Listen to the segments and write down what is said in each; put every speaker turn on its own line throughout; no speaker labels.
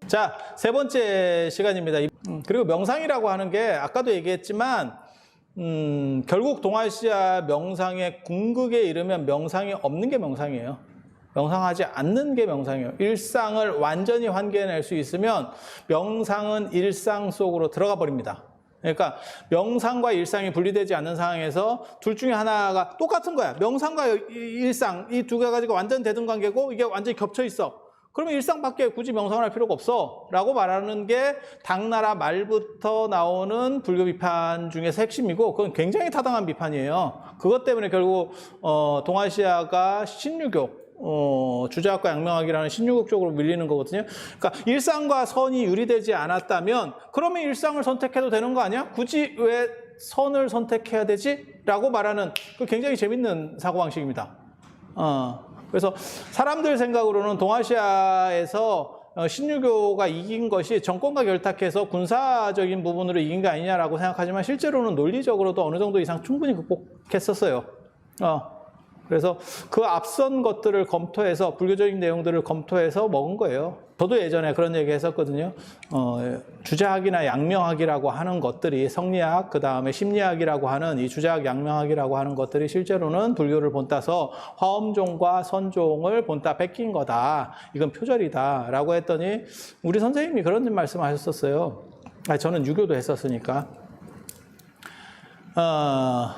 자, 세 번째 시간입니다. 그리고 명상이라고 하는 게 아까도 얘기했지만 결국 동아시아 명상의 궁극에 이르면 명상이 없는 게 명상이에요. 명상하지 않는 게 명상이에요. 일상을 완전히 환기해낼 수 있으면 명상은 일상 속으로 들어가 버립니다. 그러니까 명상과 일상이 분리되지 않는 상황에서 둘 중에 하나가 똑같은 거야. 명상과 일상, 이 두 가지가 완전 대등관계고 이게 완전히 겹쳐 있어. 그러면 일상밖에 굳이 명상을 할 필요가 없어 라고 말하는 게 당나라 말부터 나오는 불교 비판 중에서 핵심이고, 그건 굉장히 타당한 비판이에요. 그것 때문에 결국 동아시아가 신유교, 주자학과 양명학이라는 신유교 쪽으로 밀리는 거거든요. 그러니까 일상과 선이 유리되지 않았다면 그러면 일상을 선택해도 되는 거 아니야? 굳이 왜 선을 선택해야 되지? 라고 말하는 그 굉장히 재밌는 사고방식입니다. 그래서 사람들 생각으로는 동아시아에서 신유교가 이긴 것이 정권과 결탁해서 군사적인 부분으로 이긴 게 아니냐라고 생각하지만 실제로는 논리적으로도 어느 정도 이상 충분히 극복했었어요. 그래서 그 앞선 것들을 검토해서 불교적인 내용들을 검토해서 먹은 거예요. 저도 예전에 그런 얘기 했었거든요. 주자학이나 양명학이라고 하는 것들이 성리학, 그 다음에 심리학이라고 하는 이 주자학, 양명학이라고 하는 것들이 실제로는 불교를 본따서 화엄종과 선종을 본따 뺏긴 거다. 이건 표절이다. 라고 했더니 우리 선생님이 그런 말씀 하셨었어요. 저는 유교도 했었으니까.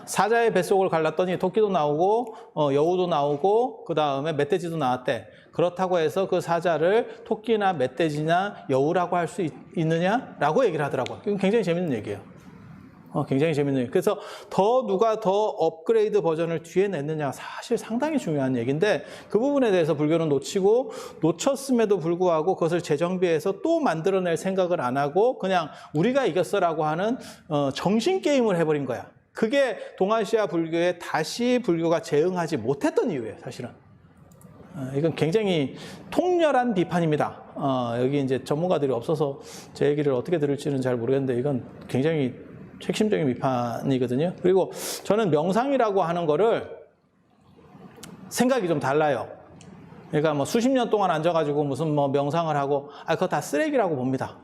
사자의 뱃속을 갈랐더니 토끼도 나오고 여우도 나오고 그 다음에 멧돼지도 나왔대. 그렇다고 해서 그 사자를 토끼나 멧돼지나 여우라고 할 수 있느냐라고 얘기를 하더라고요. 이건 굉장히 재밌는 얘기예요. 굉장히 재밌는 얘기. 그래서 누가 더 업그레이드 버전을 뒤에 냈느냐 사실 상당히 중요한 얘기인데, 그 부분에 대해서 불교는 놓쳤음에도 불구하고 그것을 재정비해서 또 만들어낼 생각을 안 하고 그냥 우리가 이겼어라고 하는 정신 게임을 해버린 거야. 그게 동아시아 불교에 다시 불교가 재응하지 못했던 이유예요, 사실은. 이건 굉장히 통렬한 비판입니다. 여기 이제 전문가들이 없어서 제 얘기를 어떻게 들을지는 잘 모르겠는데 이건 굉장히 핵심적인 비판이거든요. 그리고 저는 명상이라고 하는 거를 생각이 좀 달라요. 그러니까 뭐 수십 년 동안 앉아가지고 무슨 뭐 명상을 하고, 그거 다 쓰레기라고 봅니다.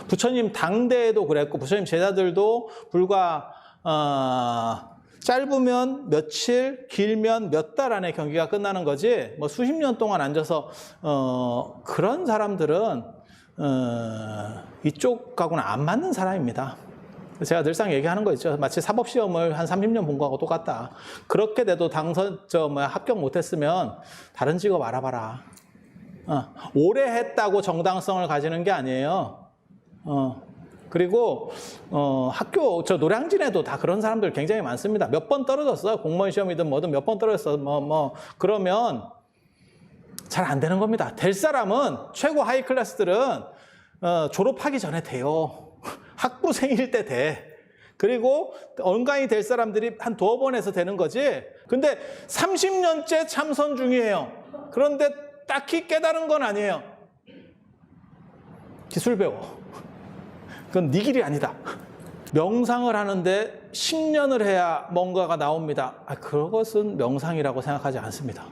부처님 당대에도 그랬고, 부처님 제자들도 불과, 짧으면 며칠, 길면 몇 달 안에 경기가 끝나는 거지, 뭐 수십 년 동안 앉아서, 그런 사람들은, 이쪽하고는 안 맞는 사람입니다. 제가 늘상 얘기하는 거 있죠. 마치 사법시험을 한 30년 본 거하고 똑같다. 그렇게 돼도 합격 못했으면 다른 직업 알아봐라. 오래 했다고 정당성을 가지는 게 아니에요. 그리고 학교 노량진에도 다 그런 사람들 굉장히 많습니다. 몇 번 떨어졌어. 공무원 시험이든 뭐든 몇 번 떨어졌어. 그러면 잘 안 되는 겁니다. 될 사람은 최고 하이 클래스들은 졸업하기 전에 돼요. 학부생일 때 돼. 그리고 언간이 될 사람들이 한 2번 해서 되는 거지. 근데 30년째 참선 중이에요. 그런데 딱히 깨달은 건 아니에요. 기술 배워. 그건 네 길이 아니다. 명상을 하는데 10년을 해야 뭔가가 나옵니다. 그것은 명상이라고 생각하지 않습니다.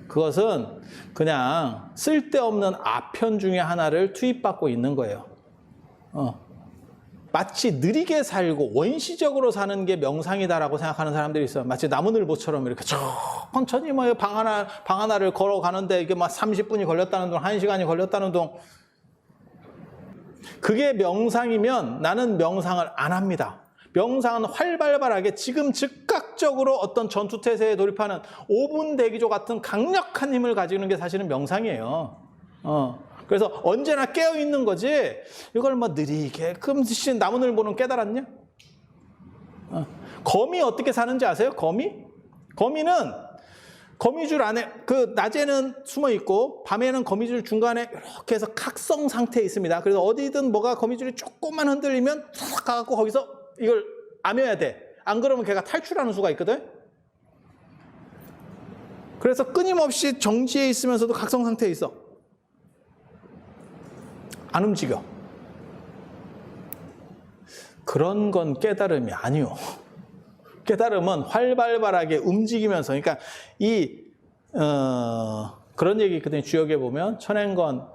그것은 그냥 쓸데없는 아편 중에 하나를 투입받고 있는 거예요. 마치 느리게 살고 원시적으로 사는 게 명상이다라고 생각하는 사람들이 있어요. 마치 나무늘보처럼 이렇게 천천히 방 하나를 걸어가는데 이게 막 30분이 걸렸다는 둥, 1시간이 걸렸다는 둥. 그게 명상이면 나는 명상을 안 합니다. 명상은 활발하게 지금 즉각적으로 어떤 전투태세에 돌입하는 5분 대기조 같은 강력한 힘을 가지는 게 사실은 명상이에요. 그래서 언제나 깨어있는 거지, 이걸 느리게, 그럼 나무늘보는 깨달았냐? 거미 어떻게 사는지 아세요? 거미는 거미줄 안에, 낮에는 숨어 있고, 밤에는 거미줄 중간에 이렇게 해서 각성 상태에 있습니다. 그래서 어디든 뭐가 거미줄이 조금만 흔들리면 탁 가갖고 거기서 이걸 암여야 돼. 안 그러면 걔가 탈출하는 수가 있거든? 그래서 끊임없이 정지해 있으면서도 각성 상태에 있어. 안 움직여. 그런 건 깨달음이 아니요. 깨달음은 활발하게 움직이면서, 그러니까 그런 얘기 있거든요. 주역에 보면 천행건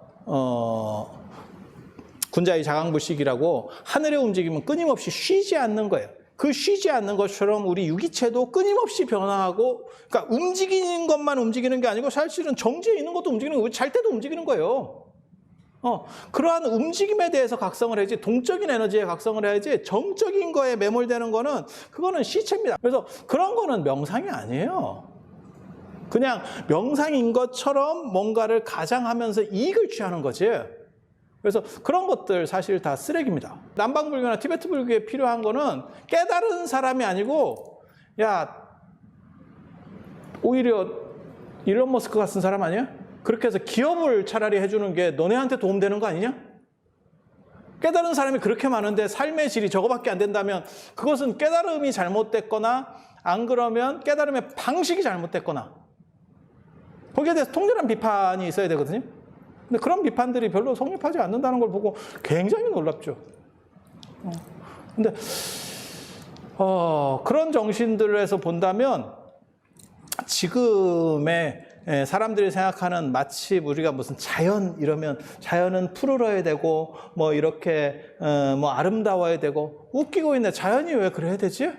군자의 자강불식이라고 하늘의 움직임은 끊임없이 쉬지 않는 거예요. 그 쉬지 않는 것처럼 우리 유기체도 끊임없이 변화하고, 그러니까 움직이는 것만 움직이는 게 아니고 사실은 정지해 있는 것도 움직이는 거예요. 잘 때도 움직이는 거예요. 그러한 움직임에 대해서 각성을 해야지, 동적인 에너지에 각성을 해야지, 정적인 거에 매몰되는 거는 그거는 시체입니다. 그래서 그런 거는 명상이 아니에요. 그냥 명상인 것처럼 뭔가를 가장하면서 이익을 취하는 거지. 그래서 그런 것들 사실 다 쓰레기입니다. 남방불교나 티베트 불교에 필요한 거는 깨달은 사람이 아니고, 야, 오히려 일론 머스크 같은 사람 아니야? 그렇게 해서 기업을 차라리 해주는 게 너네한테 도움되는 거 아니냐? 깨달은 사람이 그렇게 많은데 삶의 질이 저거밖에 안 된다면 그것은 깨달음이 잘못됐거나, 안 그러면 깨달음의 방식이 잘못됐거나, 거기에 대해서 통렬한 비판이 있어야 되거든요. 근데 그런 비판들이 별로 성립하지 않는다는 걸 보고 굉장히 놀랍죠. 근데 그런 정신들에서 본다면 지금의 사람들이 생각하는, 마치 우리가 무슨 자연 이러면 자연은 푸르러야 되고 뭐 이렇게 뭐 아름다워야 되고, 웃기고 있네. 자연이 왜 그래야 되지?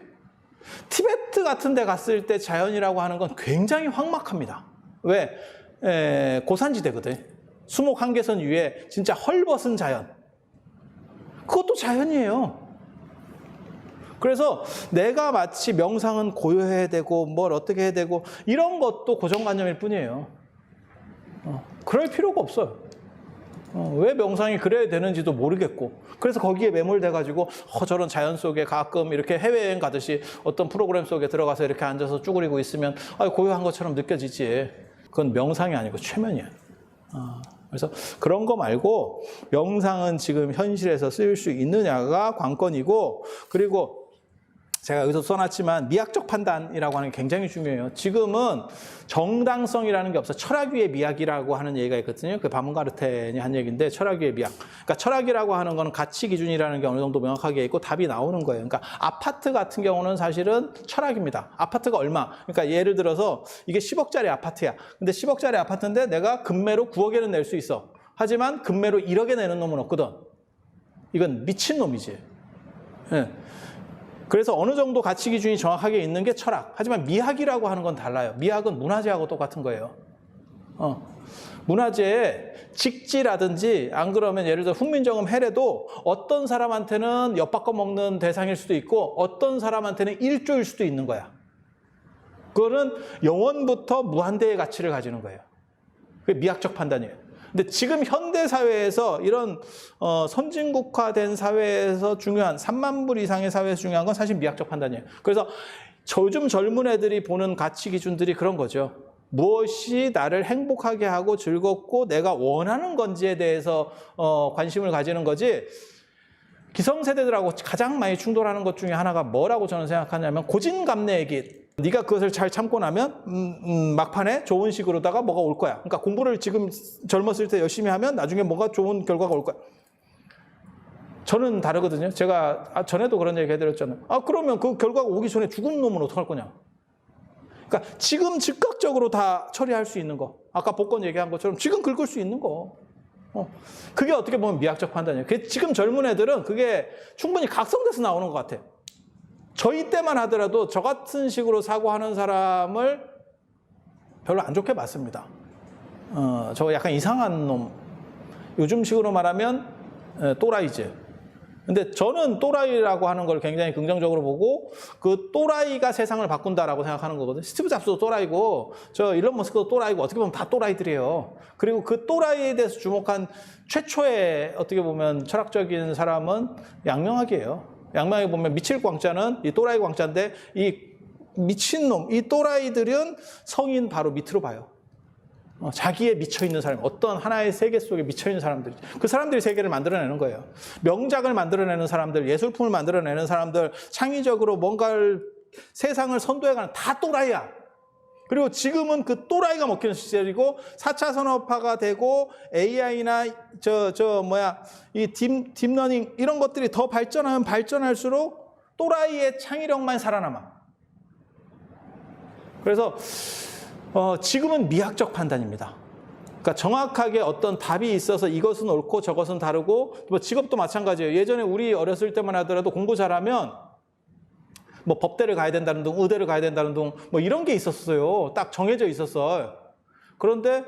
티베트 같은 데 갔을 때 자연이라고 하는 건 굉장히 황막합니다. 왜? 고산지대거든. 수목 한계선 위에 진짜 헐벗은 자연. 그것도 자연이에요. 그래서 내가 마치 명상은 고요해야 되고 뭘 어떻게 해야 되고 이런 것도 고정관념일 뿐이에요. 그럴 필요가 없어요. 왜 명상이 그래야 되는지도 모르겠고, 그래서 거기에 매몰돼가지고 저런 자연 속에 가끔 이렇게 해외여행 가듯이 어떤 프로그램 속에 들어가서 이렇게 앉아서 쭈그리고 있으면 고요한 것처럼 느껴지지. 그건 명상이 아니고 최면이야. 그래서 그런 거 말고 명상은 지금 현실에서 쓰일 수 있느냐가 관건이고, 그리고 제가 여기서 써놨지만 미학적 판단이라고 하는 게 굉장히 중요해요. 지금은 정당성이라는 게 없어. 철학 위의 미학이라고 하는 얘기가 있거든요. 그 바문가르텐이 한 얘기인데, 철학 위의 미학. 그러니까 철학이라고 하는 거는 가치 기준이라는 게 어느 정도 명확하게 있고 답이 나오는 거예요. 그러니까 아파트 같은 경우는 사실은 철학입니다. 아파트가 얼마? 그러니까 예를 들어서 이게 10억짜리 아파트야. 근데 10억짜리 아파트인데 내가 금매로 9억에는 낼 수 있어. 하지만 금매로 1억에 내는 놈은 없거든. 이건 미친놈이지. 예. 그래서 어느 정도 가치 기준이 정확하게 있는 게 철학. 하지만 미학이라고 하는 건 달라요. 미학은 문화재하고 똑같은 거예요. 문화재에 직지라든지, 안 그러면 예를 들어 훈민정음 해례도 어떤 사람한테는 엿바꿔 먹는 대상일 수도 있고 어떤 사람한테는 일조일 수도 있는 거야. 그거는 영원부터 무한대의 가치를 가지는 거예요. 그게 미학적 판단이에요. 근데 지금 현대 사회에서 이런 선진국화된 사회에서 중요한 3만 불 이상의 사회에서 중요한 건 사실 미학적 판단이에요. 그래서 요즘 젊은 애들이 보는 가치 기준들이 그런 거죠. 무엇이 나를 행복하게 하고 즐겁고 내가 원하는 건지에 대해서 관심을 가지는 거지. 기성세대들하고 가장 많이 충돌하는 것 중에 하나가 뭐라고 저는 생각하냐면 고진감래이기. 네가 그것을 잘 참고 나면 막판에 좋은 식으로다가 뭐가 올 거야. 그러니까 공부를 지금 젊었을 때 열심히 하면 나중에 뭐가 좋은 결과가 올 거야. 저는 다르거든요. 제가 전에도 그런 얘기 해드렸잖아요. 그러면 그 결과가 오기 전에 죽은 놈은 어떡할 거냐. 그러니까 지금 즉각적으로 다 처리할 수 있는 거. 아까 복권 얘기한 것처럼 지금 긁을 수 있는 거. 그게 어떻게 보면 미학적 판단이에요. 지금 젊은 애들은 그게 충분히 각성돼서 나오는 것 같아요. 저희 때만 하더라도 저 같은 식으로 사고하는 사람을 별로 안 좋게 봤습니다. 저 약간 이상한 놈. 요즘식으로 말하면 또라이즈. 근데 저는 또라이라고 하는 걸 굉장히 긍정적으로 보고, 그 또라이가 세상을 바꾼다라고 생각하는 거거든요. 스티브 잡스도 또라이고 저 일론 머스크도 또라이고, 어떻게 보면 다 또라이들이에요. 그리고 그 또라이에 대해서 주목한 최초의 어떻게 보면 철학적인 사람은 양명학이에요. 양명학에 보면 미칠 광자는 이 또라이 광자인데, 이 미친놈, 이 또라이들은 성인 바로 밑으로 봐요. 자기에 미쳐있는 사람, 어떤 하나의 세계 속에 미쳐있는 사람들, 그 사람들이 세계를 만들어내는 거예요. 명작을 만들어내는 사람들, 예술품을 만들어내는 사람들, 창의적으로 뭔가를, 세상을 선도해가는 다 또라이야. 그리고 지금은 그 또라이가 먹히는 시절이고, 4차 산업화가 되고 AI나 이 딥러닝 이런 것들이 더 발전하면 발전할수록 또라이의 창의력만 살아남아. 그래서 지금은 미학적 판단입니다. 그러니까 정확하게 어떤 답이 있어서 이것은 옳고 저것은 다르고, 뭐 직업도 마찬가지예요. 예전에 우리 어렸을 때만 하더라도 공부 잘하면 뭐 법대를 가야 된다는 둥, 의대를 가야 된다는 둥, 뭐 이런 게 있었어요. 딱 정해져 있었어요. 그런데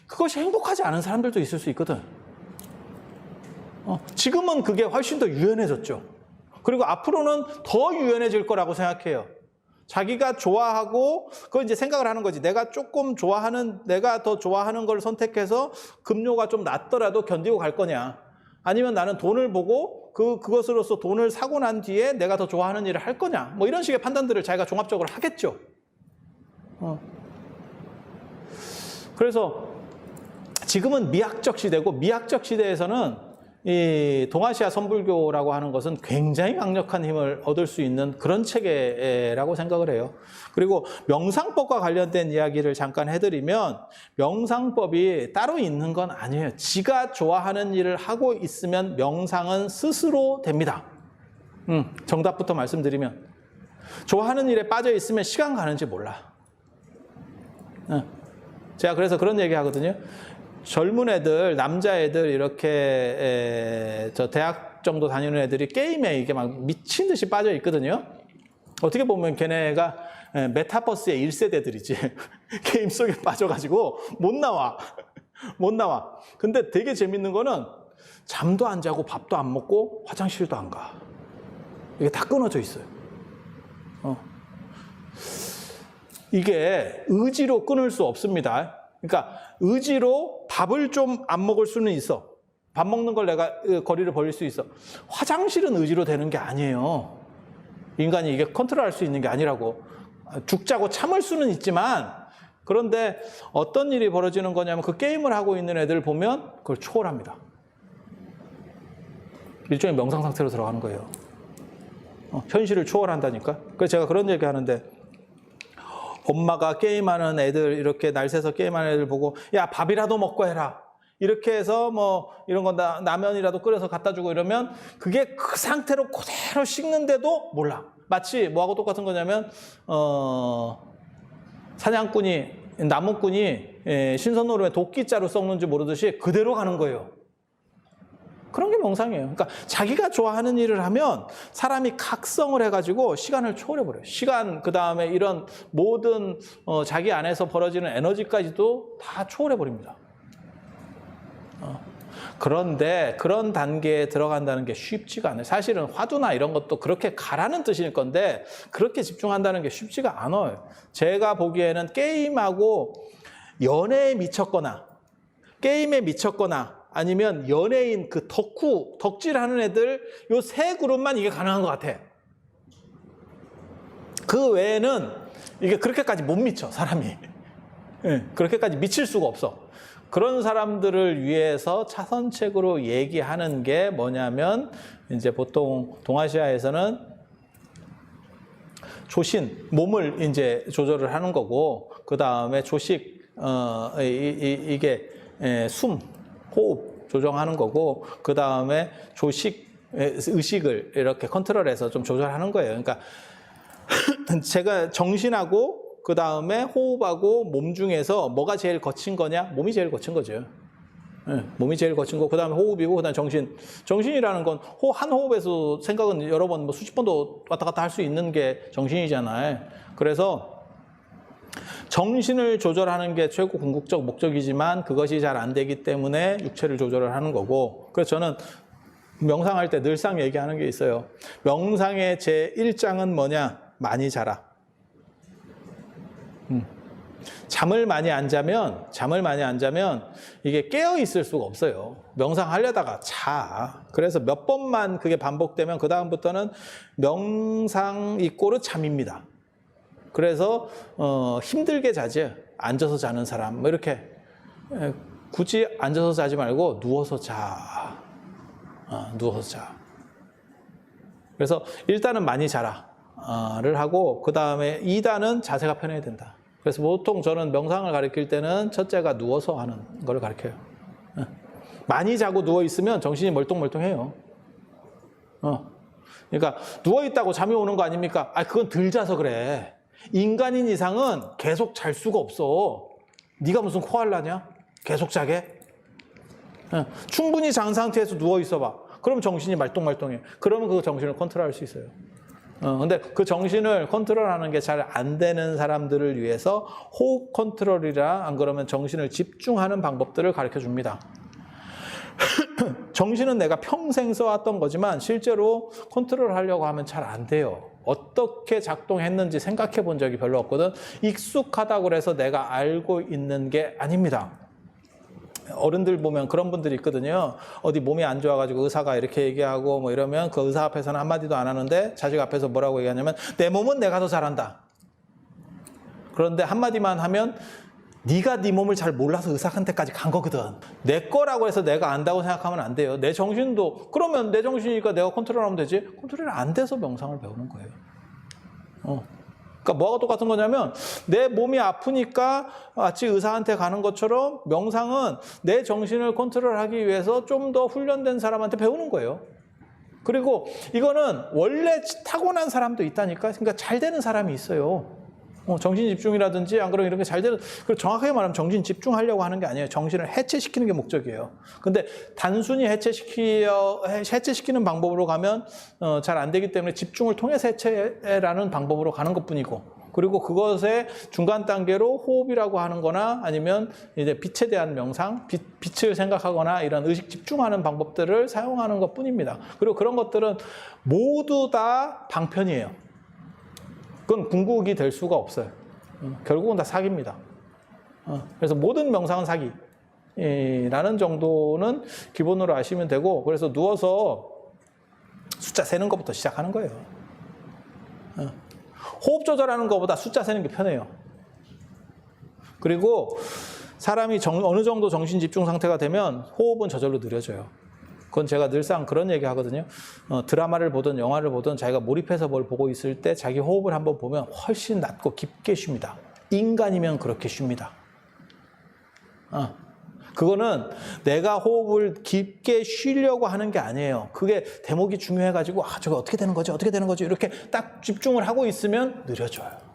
그것이 행복하지 않은 사람들도 있을 수 있거든. 지금은 그게 훨씬 더 유연해졌죠. 그리고 앞으로는 더 유연해질 거라고 생각해요. 자기가 좋아하고, 그거 이제 생각을 하는 거지. 내가 더 좋아하는 걸 선택해서 급료가 좀 낮더라도 견디고 갈 거냐. 아니면 나는 돈을 보고 그것으로서 돈을 사고 난 뒤에 내가 더 좋아하는 일을 할 거냐. 뭐 이런 식의 판단들을 자기가 종합적으로 하겠죠. 그래서 지금은 미학적 시대고, 미학적 시대에서는 이 동아시아 선불교라고 하는 것은 굉장히 강력한 힘을 얻을 수 있는 그런 체계라고 생각을 해요. 그리고 명상법과 관련된 이야기를 잠깐 해드리면, 명상법이 따로 있는 건 아니에요. 지가 좋아하는 일을 하고 있으면 명상은 스스로 됩니다. 정답부터 말씀드리면, 좋아하는 일에 빠져 있으면 시간 가는지 몰라. 제가 그래서 그런 얘기 하거든요. 젊은 애들, 남자애들, 이렇게 저 대학 정도 다니는 애들이 게임에 이게 막 미친 듯이 빠져 있거든요. 어떻게 보면 걔네가 메타버스의 1세대들이지. 게임 속에 빠져가지고 못 나와. 근데 되게 재밌는 거는 잠도 안 자고 밥도 안 먹고 화장실도 안 가. 이게 다 끊어져 있어요. 이게 의지로 끊을 수 없습니다. 그러니까 의지로 밥을 좀 안 먹을 수는 있어. 밥 먹는 걸 내가 거리를 벌릴 수 있어. 화장실은 의지로 되는 게 아니에요. 인간이 이게 컨트롤할 수 있는 게 아니라고. 죽자고 참을 수는 있지만, 그런데 어떤 일이 벌어지는 거냐면, 그 게임을 하고 있는 애들 보면 그걸 초월합니다. 일종의 명상 상태로 들어가는 거예요. 현실을 초월한다니까. 그래서 제가 그런 얘기 하는데, 엄마가 게임하는 애들, 이렇게 날 새서 게임하는 애들 보고, 야, 밥이라도 먹고 해라. 이렇게 해서 뭐 이런 거 라면이라도 끓여서 갖다 주고 이러면 그게 그 상태로 그대로 식는데도 몰라. 마치 뭐하고 똑같은 거냐면, 나무꾼이 신선노름에 도끼자루 썩는지 모르듯이 그대로 가는 거예요. 그런 게 명상이에요. 그러니까 자기가 좋아하는 일을 하면 사람이 각성을 해가지고 시간을 초월해버려요. 시간, 그 다음에 이런 모든 자기 안에서 벌어지는 에너지까지도 다 초월해버립니다. 그런데 그런 단계에 들어간다는 게 쉽지가 않아요. 사실은 화두나 이런 것도 그렇게 가라는 뜻일 건데, 그렇게 집중한다는 게 쉽지가 않아요. 제가 보기에는 게임하고 연애에 미쳤거나, 게임에 미쳤거나, 아니면 연예인, 그 덕질하는 애들, 요 세 그룹만 이게 가능한 것 같아. 그 외에는 이게 그렇게까지 못 미쳐, 사람이. 그렇게까지 미칠 수가 없어. 그런 사람들을 위해서 차선책으로 얘기하는 게 뭐냐면, 이제 보통 동아시아에서는 조신, 몸을 이제 조절을 하는 거고, 그 다음에 조식, 이게 숨, 호흡 조정하는 거고, 그 다음에 의식을 이렇게 컨트롤해서 좀 조절하는 거예요. 그러니까 제가 정신하고 그 다음에 호흡하고 몸 중에서 뭐가 제일 거친 거냐? 몸이 제일 거친 거죠. 몸이 제일 거친 거, 그 다음에 호흡이고, 그 다음에 정신. 정신이라는 건 한 호흡에서 생각은 여러 번, 뭐 수십 번도 왔다 갔다 할 수 있는 게 정신이잖아요. 그래서 정신을 조절하는 게 최고 궁극적 목적이지만 그것이 잘 안 되기 때문에 육체를 조절을 하는 거고, 그래서 저는 명상할 때 늘상 얘기하는 게 있어요. 명상의 제1장은 뭐냐? 많이 자라. 잠을 많이 안 자면 이게 깨어 있을 수가 없어요. 명상하려다가 자. 그래서 몇 번만 그게 반복되면 그 다음부터는 명상 이꼬르 잠입니다. 그래서 힘들게 자지. 앉아서 자는 사람 뭐 이렇게 굳이 앉아서 자지 말고 누워서 자. 누워서 자. 그래서 1단은 많이 자라를 하고, 그 다음에 2단은 자세가 편해야 된다. 그래서 보통 저는 명상을 가르칠 때는 첫째가 누워서 하는 걸 가르쳐요. 많이 자고 누워 있으면 정신이 멀뚱멀뚱해요. 그러니까 누워 있다고 잠이 오는 거 아닙니까? 그건 덜 자서 그래. 인간인 이상은 계속 잘 수가 없어. 네가 무슨 코알라냐? 계속 자게? 충분히 잔 상태에서 누워 있어봐. 그럼 정신이 말똥말똥해. 그러면 그 정신을 컨트롤할 수 있어요. 근데 그 정신을 컨트롤하는 게 잘 안 되는 사람들을 위해서 호흡 컨트롤이라 안 그러면 정신을 집중하는 방법들을 가르쳐 줍니다. 정신은 내가 평생 써왔던 거지만 실제로 컨트롤하려고 하면 잘 안 돼요. 어떻게 작동했는지 생각해 본 적이 별로 없거든. 익숙하다고 그래서 내가 알고 있는 게 아닙니다. 어른들 보면 그런 분들이 있거든요. 어디 몸이 안 좋아가지고 의사가 이렇게 얘기하고 뭐 이러면 그 의사 앞에서는 한마디도 안 하는데 자식 앞에서 뭐라고 얘기하냐면 내 몸은 내가 더 잘한다. 그런데 한마디만 하면 네가 네 몸을 잘 몰라서 의사한테까지 간 거거든. 내 거라고 해서 내가 안다고 생각하면 안 돼요. 내 정신도 그러면 내 정신이니까 내가 컨트롤하면 되지. 컨트롤이 안 돼서 명상을 배우는 거예요. 그러니까 뭐하고 똑같은 거냐면 내 몸이 아프니까 마치 의사한테 가는 것처럼 명상은 내 정신을 컨트롤하기 위해서 좀 더 훈련된 사람한테 배우는 거예요. 그리고 이거는 원래 타고난 사람도 있다니까. 그러니까 잘 되는 사람이 있어요. 정신 집중이라든지 안 그러면 이렇게 잘 되는, 그리고 정확하게 말하면 정신 집중하려고 하는 게 아니에요. 정신을 해체시키는 게 목적이에요. 근데 단순히 해체시키는 방법으로 가면 잘 안 되기 때문에 집중을 통해서 해체라는 방법으로 가는 것뿐이고, 그리고 그것의 중간 단계로 호흡이라고 하는 거나 아니면 이제 빛에 대한 명상, 빛을 생각하거나 이런 의식 집중하는 방법들을 사용하는 것 뿐입니다. 그리고 그런 것들은 모두 다 방편이에요. 그건 궁극이 될 수가 없어요. 결국은 다 사기입니다. 그래서 모든 명상은 사기라는 정도는 기본으로 아시면 되고, 그래서 누워서 숫자 세는 것부터 시작하는 거예요. 호흡 조절하는 것보다 숫자 세는 게 편해요. 그리고 사람이 어느 정도 정신 집중 상태가 되면 호흡은 저절로 느려져요. 그건 제가 늘상 그런 얘기 하거든요. 드라마를 보든 영화를 보든 자기가 몰입해서 뭘 보고 있을 때 자기 호흡을 한번 보면 훨씬 낮고 깊게 쉽니다. 인간이면 그렇게 쉽니다. 그거는 내가 호흡을 깊게 쉬려고 하는 게 아니에요. 그게 대목이 중요해가지고 저게 어떻게 되는 거지? 어떻게 되는 거지? 이렇게 딱 집중을 하고 있으면 느려져요.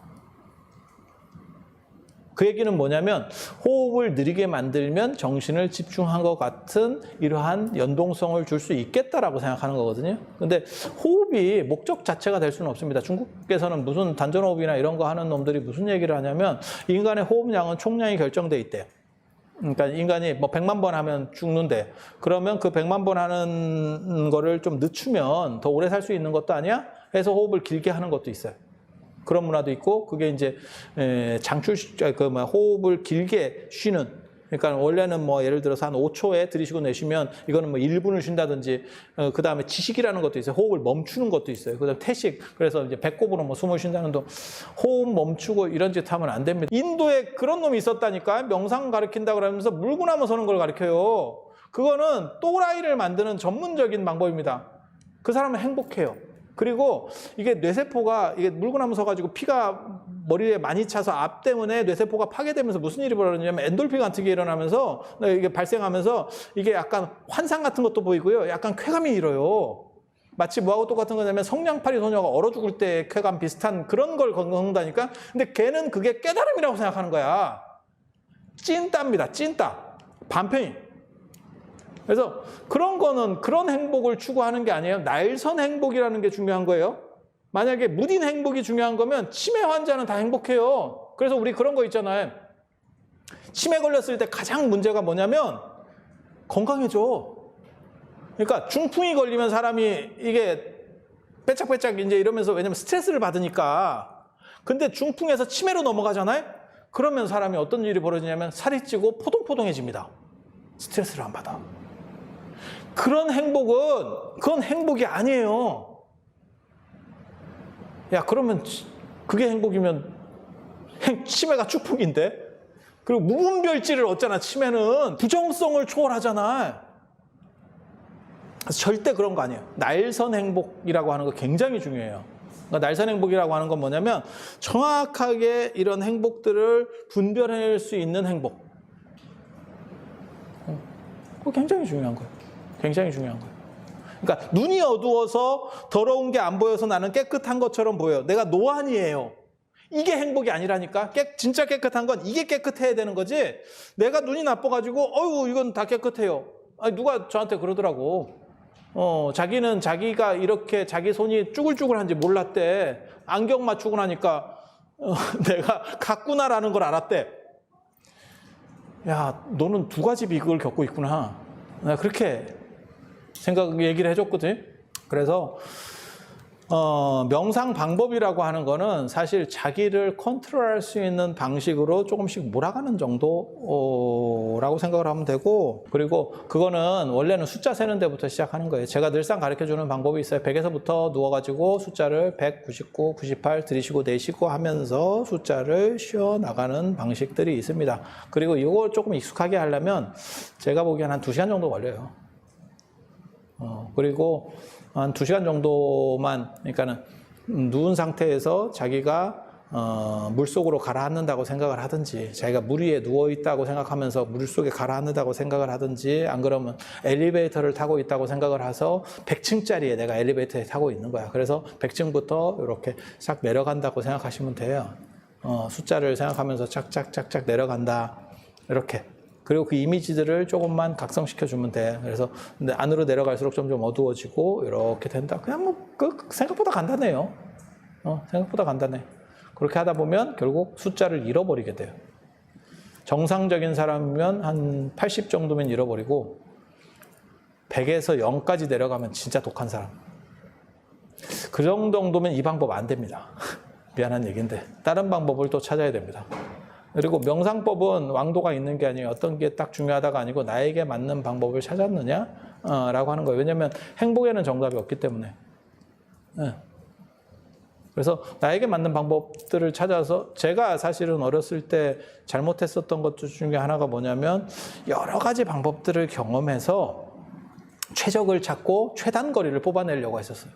그 얘기는 뭐냐면 호흡을 느리게 만들면 정신을 집중한 것 같은 이러한 연동성을 줄 수 있겠다라고 생각하는 거거든요. 근데 호흡이 목적 자체가 될 수는 없습니다. 중국에서는 무슨 단전호흡이나 이런 거 하는 놈들이 무슨 얘기를 하냐면 인간의 호흡량은 총량이 결정돼 있대요. 그러니까 인간이 뭐 100만 번 하면 죽는데, 그러면 그 100만 번 하는 거를 좀 늦추면 더 오래 살 수 있는 것도 아니야? 해서 호흡을 길게 하는 것도 있어요. 그런 문화도 있고, 그게 이제 호흡을 길게 쉬는, 그러니까 원래는 뭐 예를 들어서 한 5초에 들이쉬고 내쉬면 이거는 뭐 1분을 쉰다든지, 그 다음에 지식이라는 것도 있어요. 호흡을 멈추는 것도 있어요. 그 다음에 퇴식, 그래서 이제 배꼽으로 뭐 숨을 쉰다는 동, 호흡 멈추고 이런 짓 하면 안 됩니다. 인도에 그런 놈이 있었다니까. 명상 가르친다 그러면서 물구나무 서는 걸 가르쳐요. 그거는 또라이를 만드는 전문적인 방법입니다. 그 사람은 행복해요. 그리고 이게 뇌세포가 이게 물구나무 서가지고 피가 머리에 많이 차서 앞 때문에 뇌세포가 파괴되면서 무슨 일이 벌어지냐면 엔돌핀 같은 게 일어나면서 이게 발생하면서 이게 약간 환상 같은 것도 보이고요. 약간 쾌감이 일어요. 마치 뭐하고 똑같은 거냐면 성냥팔이 소녀가 얼어 죽을 때 쾌감 비슷한 그런 걸 겪는다니까. 근데 걔는 그게 깨달음이라고 생각하는 거야. 찐따입니다. 찐따. 반편이. 그래서 그런 거는 그런 행복을 추구하는 게 아니에요. 날선 행복이라는 게 중요한 거예요. 만약에 무딘 행복이 중요한 거면 치매 환자는 다 행복해요. 그래서 우리 그런 거 있잖아요. 치매 걸렸을 때 가장 문제가 뭐냐면 건강해져. 그러니까 중풍이 걸리면 사람이 이게 빼짝빼짝 이제 이러면서, 왜냐면 스트레스를 받으니까. 근데 중풍에서 치매로 넘어가잖아요. 그러면 사람이 어떤 일이 벌어지냐면 살이 찌고 포동포동해집니다. 스트레스를 안 받아. 그런 행복은 그건 행복이 아니에요. 야, 그러면 그게 행복이면 치매가 축복인데? 그리고 무분별지를 얻잖아. 치매는 부정성을 초월하잖아. 그래서 절대 그런 거 아니에요. 날선 행복이라고 하는 거 굉장히 중요해요. 그러니까 날선 행복이라고 하는 건 뭐냐면 정확하게 이런 행복들을 분별해낼 수 있는 행복. 그거 굉장히 중요한 거예요. 굉장히 중요한 거예요. 그러니까 눈이 어두워서 더러운 게 안 보여서 나는 깨끗한 것처럼 보여요. 내가 노안이에요. 이게 행복이 아니라니까. 진짜 깨끗한 건 이게 깨끗해야 되는 거지. 내가 눈이 나빠가지고 어휴 이건 다 깨끗해요. 아니, 누가 저한테 그러더라고. 자기는 자기가 이렇게 자기 손이 쭈글쭈글한지 몰랐대. 안경 맞추고 나니까 내가 갔구나라는 걸 알았대. 야, 너는 두 가지 비극을 겪고 있구나. 내가 그렇게 얘기를 해줬거든. 그래서 명상 방법이라고 하는 거는 사실 자기를 컨트롤할 수 있는 방식으로 조금씩 몰아가는 정도라고 생각을 하면 되고, 그리고 그거는 원래는 숫자 세는 데부터 시작하는 거예요. 제가 늘상 가르쳐주는 방법이 있어요. 100에서부터 누워가지고 숫자를 100, 99, 98 들이쉬고 내쉬고 하면서 숫자를 쉬어나가는 방식들이 있습니다. 그리고 이걸 조금 익숙하게 하려면 제가 보기엔 한 2시간 정도 걸려요. 그리고 한 2시간 정도만, 그러니까는 누운 상태에서 자기가 물속으로 가라앉는다고 생각을 하든지, 자기가 물 위에 누워 있다고 생각하면서 물속에 가라앉는다고 생각을 하든지, 안 그러면 엘리베이터를 타고 있다고 생각을 해서 100층짜리에 내가 엘리베이터에 타고 있는 거야. 그래서 100층부터 이렇게 싹 내려간다고 생각하시면 돼요. 숫자를 생각하면서 짝짝짝짝 내려간다. 이렇게. 그리고 그 이미지들을 조금만 각성시켜 주면 돼. 그래서 근데 안으로 내려갈수록 점점 어두워지고 이렇게 된다. 그냥 뭐 생각보다 간단해요. 생각보다 간단해. 그렇게 하다 보면 결국 숫자를 잃어버리게 돼요. 정상적인 사람이면 한 80 정도면 잃어버리고 100에서 0까지 내려가면 진짜 독한 사람. 그 정도면 이 방법 안 됩니다. 미안한 얘기인데 다른 방법을 또 찾아야 됩니다. 그리고 명상법은 왕도가 있는 게 아니에요. 어떤 게 딱 중요하다가 아니고 나에게 맞는 방법을 찾았느냐? 라고 하는 거예요. 왜냐하면 행복에는 정답이 없기 때문에. 그래서 나에게 맞는 방법들을 찾아서, 제가 사실은 어렸을 때 잘못했었던 것 중에 하나가 뭐냐면 여러 가지 방법들을 경험해서 최적을 찾고 최단거리를 뽑아내려고 했었어요.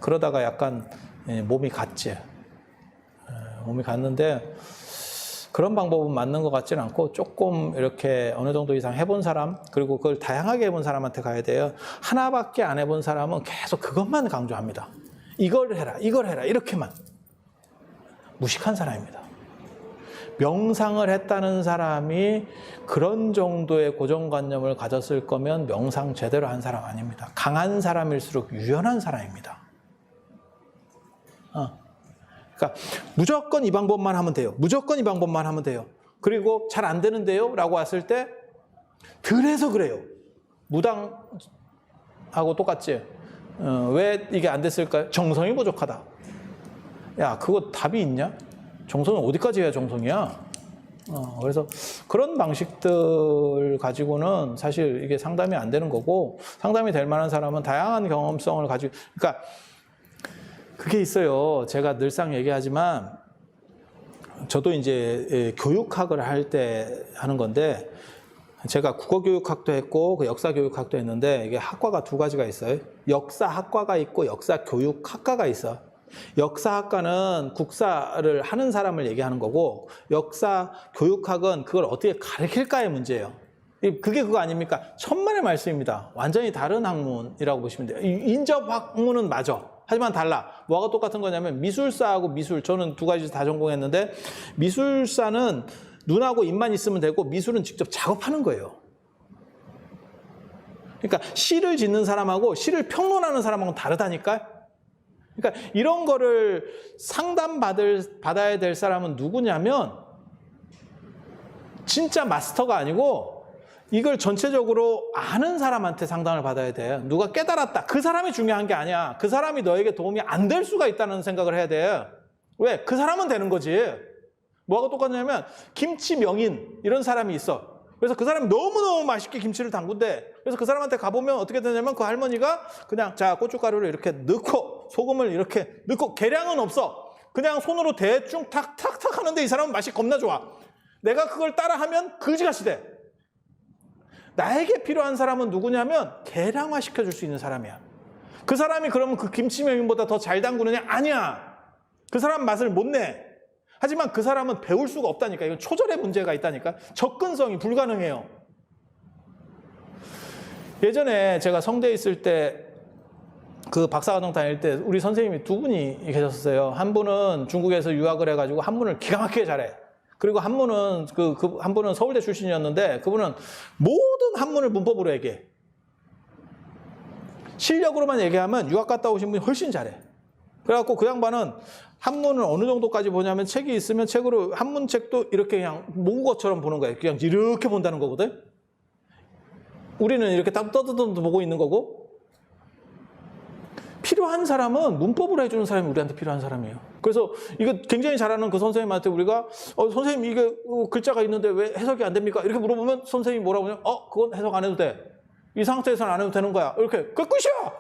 그러다가 약간 몸이 갔지. 몸이 갔는데 그런 방법은 맞는 것 같지는 않고, 조금 이렇게 어느 정도 이상 해본 사람, 그리고 그걸 다양하게 해본 사람한테 가야 돼요. 하나밖에 안 해본 사람은 계속 그것만 강조합니다. 이걸 해라, 이걸 해라, 이렇게만. 무식한 사람입니다. 명상을 했다는 사람이 그런 정도의 고정관념을 가졌을 거면 명상 제대로 한 사람 아닙니다. 강한 사람일수록 유연한 사람입니다. 그러니까 무조건 이 방법만 하면 돼요. 무조건 이 방법만 하면 돼요. 그리고 잘 안 되는데요? 라고 왔을 때 그래서 그래요. 무당하고 똑같지? 왜 이게 안 됐을까요? 정성이 부족하다. 야, 그거 답이 있냐? 정성은 어디까지 해야 정성이야? 그래서 그런 방식들 가지고는 사실 이게 상담이 안 되는 거고, 상담이 될 만한 사람은 다양한 경험성을 가지고, 그러니까 그게 있어요. 제가 늘상 얘기하지만 저도 이제 교육학을 할 때 하는 건데, 제가 국어교육학도 했고 그 역사교육학도 했는데, 이게 학과가 두 가지가 있어요. 역사학과가 있고 역사교육학과가 있어. 역사학과는 국사를 하는 사람을 얘기하는 거고, 역사교육학은 그걸 어떻게 가르칠까의 문제예요. 그게 그거 아닙니까? 천만의 말씀입니다. 완전히 다른 학문이라고 보시면 돼요. 인접학문은 맞아. 하지만 달라. 뭐가 똑같은 거냐면 미술사하고 미술, 저는 두 가지 다 전공했는데, 미술사는 눈하고 입만 있으면 되고 미술은 직접 작업하는 거예요. 그러니까 시를 짓는 사람하고 시를 평론하는 사람하고는 다르다니까. 그러니까 이런 거를 받아야 될 사람은 누구냐면 진짜 마스터가 아니고 이걸 전체적으로 아는 사람한테 상담을 받아야 돼. 누가 깨달았다. 그 사람이 중요한 게 아니야. 그 사람이 너에게 도움이 안 될 수가 있다는 생각을 해야 돼. 왜? 그 사람은 되는 거지. 뭐가 똑같냐면 김치 명인 이런 사람이 있어. 그래서 그 사람이 너무너무 맛있게 김치를 담근대. 그래서 그 사람한테 가보면 어떻게 되냐면 그 할머니가 그냥 자 고춧가루를 이렇게 넣고 소금을 이렇게 넣고, 계량은 없어. 그냥 손으로 대충 탁탁탁 하는데 이 사람은 맛이 겁나 좋아. 내가 그걸 따라하면 그지같이 돼. 나에게 필요한 사람은 누구냐면 계량화 시켜줄 수 있는 사람이야. 그 사람이 그러면 그 김치명인보다 더 잘 담그느냐? 아니야. 그 사람 맛을 못 내. 하지만 그 사람은 배울 수가 없다니까. 이건 초절의 문제가 있다니까. 접근성이 불가능해요. 예전에 제가 성대에 있을 때 그 박사과정 다닐 때 우리 선생님이 두 분이 계셨어요. 한 분은 중국에서 유학을 해가지고 한문을 기가 막히게 잘해. 그리고 한 분은 한 분은 서울대 출신이었는데 그분은 모든 한문을 문법으로 얘기해. 실력으로만 얘기하면 유학 갔다 오신 분이 훨씬 잘해. 그래갖고 그 양반은 한문을 어느 정도까지 보냐면 책이 있으면 책으로 한문 책도 이렇게 그냥 모국어처럼 보는 거예요. 그냥 이렇게 본다는 거거든. 우리는 이렇게 떠드도 보고 있는 거고. 필요한 사람은 문법으로 해주는 사람이 우리한테 필요한 사람이에요. 그래서 이거 굉장히 잘하는 그 선생님한테 우리가 선생님 이게 글자가 있는데 왜 해석이 안 됩니까? 이렇게 물어보면 선생님이 뭐라고 하냐면 그건 해석 안 해도 돼. 이 상태에서는 안 해도 되는 거야. 이렇게. 그게 끝이야.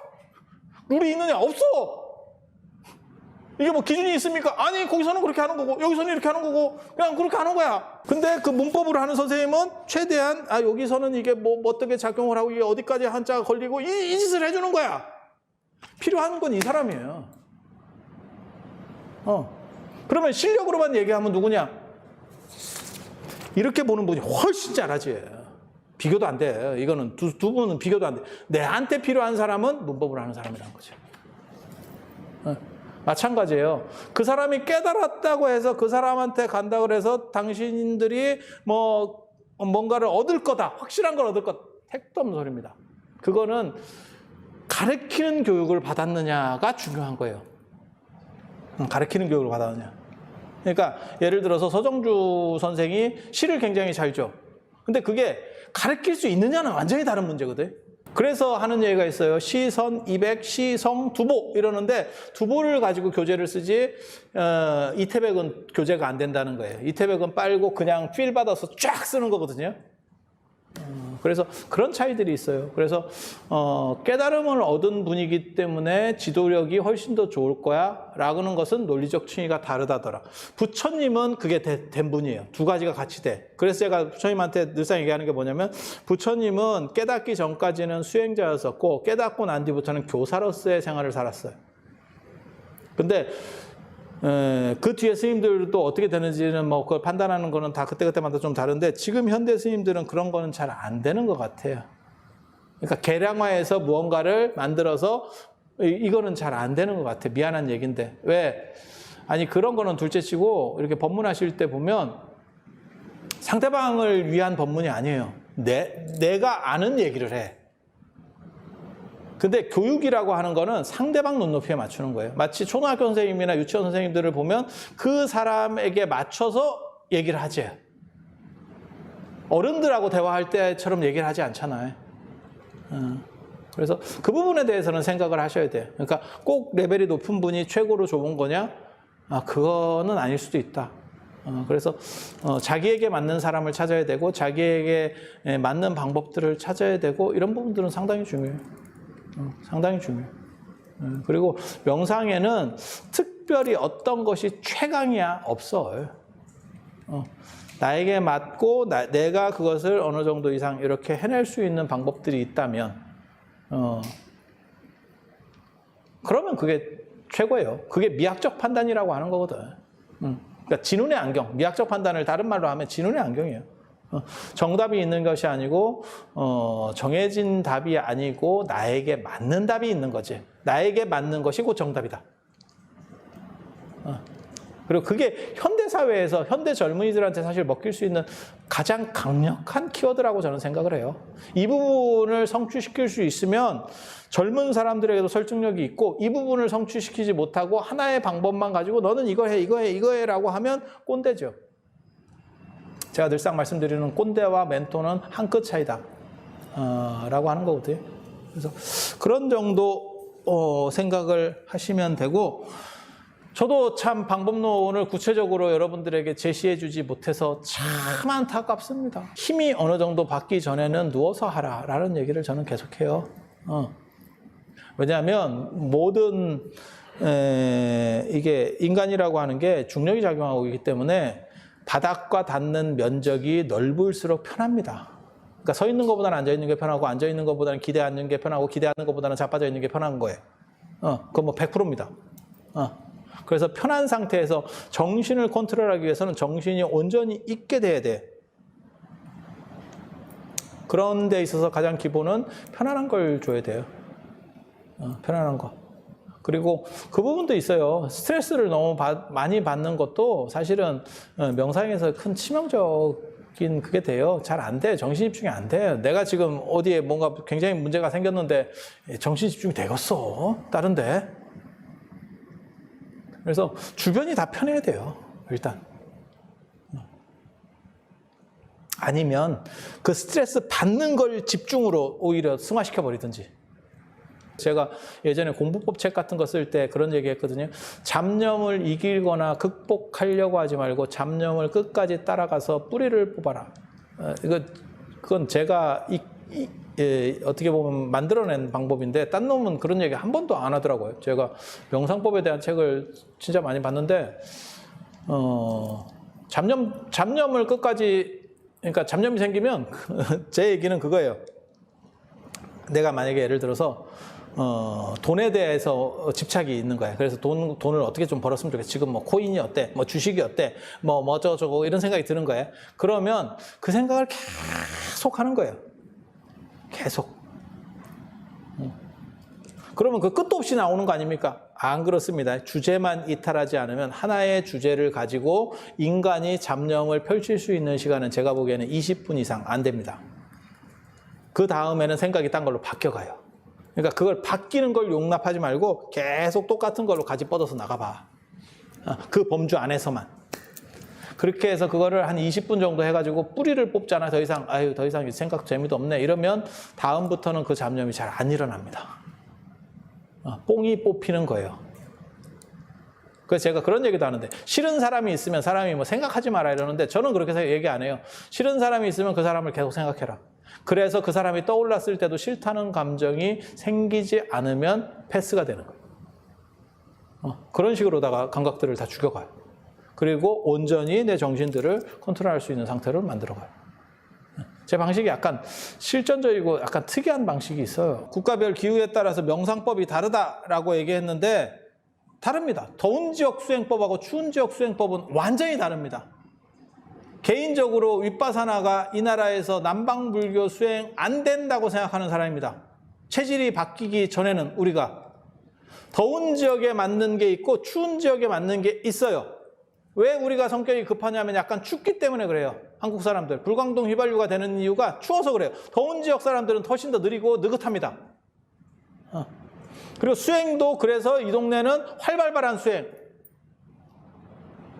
룰이 있느냐? 없어. 이게 뭐 기준이 있습니까? 아니 거기서는 그렇게 하는 거고 여기서는 이렇게 하는 거고 그냥 그렇게 하는 거야. 근데 그 문법으로 하는 선생님은 최대한 여기서는 이게 뭐 어떻게 작용을 하고 이게 어디까지 한자가 걸리고 이 짓을 해주는 거야. 필요한 건 이 사람이에요. 그러면 실력으로만 얘기하면 누구냐? 이렇게 보는 분이 훨씬 잘하지. 비교도 안 돼. 이거는 두 분은 비교도 안 돼. 내한테 필요한 사람은 문법으로 하는 사람이라는 거죠. 마찬가지예요. 그 사람이 깨달았다고 해서 그 사람한테 간다 그래서 당신들이 뭔가를 얻을 거다. 확실한 걸 얻을 것. 택도 없는 소리입니다. 그거는 가르치는 교육을 받았느냐가 중요한 거예요. 가르치는 교육을 받았느냐. 그러니까 예를 들어서 서정주 선생이 시를 굉장히 잘 줘. 근데 그게 가르칠 수 있느냐는 완전히 다른 문제거든. 그래서 하는 얘기가 있어요. 시선, 이백, 시성, 두보 이러는데 두보를 가지고 교재를 쓰지 이태백은 교재가 안 된다는 거예요. 이태백은 빨고 그냥 필 받아서 쫙 쓰는 거거든요. 그래서 그런 차이들이 있어요. 그래서 깨달음을 얻은 분이기 때문에 지도력이 훨씬 더 좋을 거야 라는 것은 논리적 층위가 다르다더라. 부처님은 그게 된 분이에요. 두 가지가 같이 돼. 그래서 제가 부처님한테 늘상 얘기하는 게 뭐냐면 부처님은 깨닫기 전까지는 수행자였었고 깨닫고 난 뒤부터는 교사로서의 생활을 살았어요. 근데 그 뒤에 스님들도 어떻게 되는지는 그걸 판단하는 거는 다 그때그때마다 좀 다른데 지금 현대 스님들은 그런 거는 잘 안 되는 것 같아요. 그러니까 계량화해서 무언가를 만들어서 이거는 잘 안 되는 것 같아요. 미안한 얘기인데. 왜? 아니 그런 거는 둘째치고 이렇게 법문하실 때 보면 상대방을 위한 법문이 아니에요. 내가 아는 얘기를 해. 근데 교육이라고 하는 거는 상대방 눈높이에 맞추는 거예요. 마치 초등학교 선생님이나 유치원 선생님들을 보면 그 사람에게 맞춰서 얘기를 하지. 어른들하고 대화할 때처럼 얘기를 하지 않잖아요. 그래서 그 부분에 대해서는 생각을 하셔야 돼요. 그러니까 꼭 레벨이 높은 분이 최고로 좋은 거냐? 그거는 아닐 수도 있다. 그래서 자기에게 맞는 사람을 찾아야 되고 자기에게 맞는 방법들을 찾아야 되고 이런 부분들은 상당히 중요해요. 상당히 중요해요. 그리고 명상에는 특별히 어떤 것이 최강이야 없어요. 나에게 맞고 내가 그것을 어느 정도 이상 이렇게 해낼 수 있는 방법들이 있다면 그러면 그게 최고예요. 그게 미학적 판단이라고 하는 거거든. 그러니까 진운의 안경, 미학적 판단을 다른 말로 하면 진운의 안경이에요. 정답이 있는 것이 아니고 정해진 답이 아니고 나에게 맞는 답이 있는 거지. 나에게 맞는 것이 곧 정답이다. 그리고 그게 현대사회에서 현대 젊은이들한테 사실 먹힐 수 있는 가장 강력한 키워드라고 저는 생각을 해요. 이 부분을 성취시킬 수 있으면 젊은 사람들에게도 설득력이 있고 이 부분을 성취시키지 못하고 하나의 방법만 가지고 너는 이거 해, 이거 해, 이거 해 라고 하면 꼰대죠. 제가 늘상 말씀드리는 꼰대와 멘토는 한 끗 차이다 라고 하는 거거든요. 그래서 그런 정도 생각을 하시면 되고 저도 참 방법론을 구체적으로 여러분들에게 제시해 주지 못해서 참 안타깝습니다. 힘이 어느 정도 받기 전에는 누워서 하라 라는 얘기를 저는 계속해요. 왜냐하면 모든 이게 인간이라고 하는 게 중력이 작용하고 있기 때문에 바닥과 닿는 면적이 넓을수록 편합니다. 그러니까 서 있는 것보다는 앉아 있는 게 편하고 앉아 있는 것보다는 기대 앉는 게 편하고 기대 앉는 것보다는 자빠져 있는 게 편한 거예요. 그건 100%입니다. 그래서 편한 상태에서 정신을 컨트롤하기 위해서는 정신이 온전히 있게 돼야 돼. 그런 데 있어서 가장 기본은 편안한 걸 줘야 돼요. 편안한 거. 그리고 그 부분도 있어요. 스트레스를 너무 많이 받는 것도 사실은 명상에서 큰 치명적인 그게 돼요. 잘 안 돼. 정신 집중이 안 돼. 내가 지금 어디에 뭔가 굉장히 문제가 생겼는데 정신 집중이 되겠어? 다른데. 그래서 주변이 다 편해야 돼요. 일단. 아니면 그 스트레스 받는 걸 집중으로 오히려 승화시켜 버리든지. 제가 예전에 공부법 책 같은 거 쓸 때 그런 얘기 했거든요. 잡념을 이기거나 극복하려고 하지 말고 잡념을 끝까지 따라가서 뿌리를 뽑아라. 그건 제가 어떻게 보면 만들어낸 방법인데 딴 놈은 그런 얘기 한 번도 안 하더라고요. 제가 명상법에 대한 책을 진짜 많이 봤는데 잡념을 끝까지, 그러니까 잡념이 생기면 제 얘기는 그거예요. 내가 만약에 예를 들어서 돈에 대해서 집착이 있는 거야. 그래서 돈을 어떻게 좀 벌었으면 좋겠어. 지금 뭐 코인이 어때? 뭐 주식이 어때? 뭐 어쩌고저쩌고 이런 생각이 드는 거예요. 그러면 그 생각을 계속 하는 거예요. 계속. 그러면 그 끝도 없이 나오는 거 아닙니까? 안 그렇습니다. 주제만 이탈하지 않으면 하나의 주제를 가지고 인간이 잡념을 펼칠 수 있는 시간은 제가 보기에는 20분 이상 안 됩니다. 그 다음에는 생각이 딴 걸로 바뀌어가요. 그러니까 그걸 바뀌는 걸 용납하지 말고 계속 똑같은 걸로 가지 뻗어서 나가봐. 그 범주 안에서만. 그렇게 해서 그거를 한 20분 정도 해가지고 뿌리를 뽑잖아. 더 이상 생각 재미도 없네. 이러면 다음부터는 그 잡념이 잘 안 일어납니다. 뽕이 뽑히는 거예요. 그래서 제가 그런 얘기도 하는데, 싫은 사람이 있으면 사람이 뭐 생각하지 마라 이러는데 저는 그렇게 얘기 안 해요. 싫은 사람이 있으면 그 사람을 계속 생각해라. 그래서 그 사람이 떠올랐을 때도 싫다는 감정이 생기지 않으면 패스가 되는 거예요. 그런 식으로다가 감각들을 다 죽여가요. 그리고 온전히 내 정신들을 컨트롤할 수 있는 상태로 만들어가요. 제 방식이 약간 실전적이고 약간 특이한 방식이 있어요. 국가별 기후에 따라서 명상법이 다르다라고 얘기했는데 다릅니다. 더운 지역 수행법하고 추운 지역 수행법은 완전히 다릅니다. 개인적으로 윗바사나가 이 나라에서 남방불교 수행 안 된다고 생각하는 사람입니다. 체질이 바뀌기 전에는 우리가 더운 지역에 맞는 게 있고 추운 지역에 맞는 게 있어요. 왜 우리가 성격이 급하냐면 약간 춥기 때문에 그래요. 한국 사람들. 불광동 휘발유가 되는 이유가 추워서 그래요. 더운 지역 사람들은 훨씬 더 느리고 느긋합니다. 그리고 수행도 그래서 이 동네는 활발한 수행.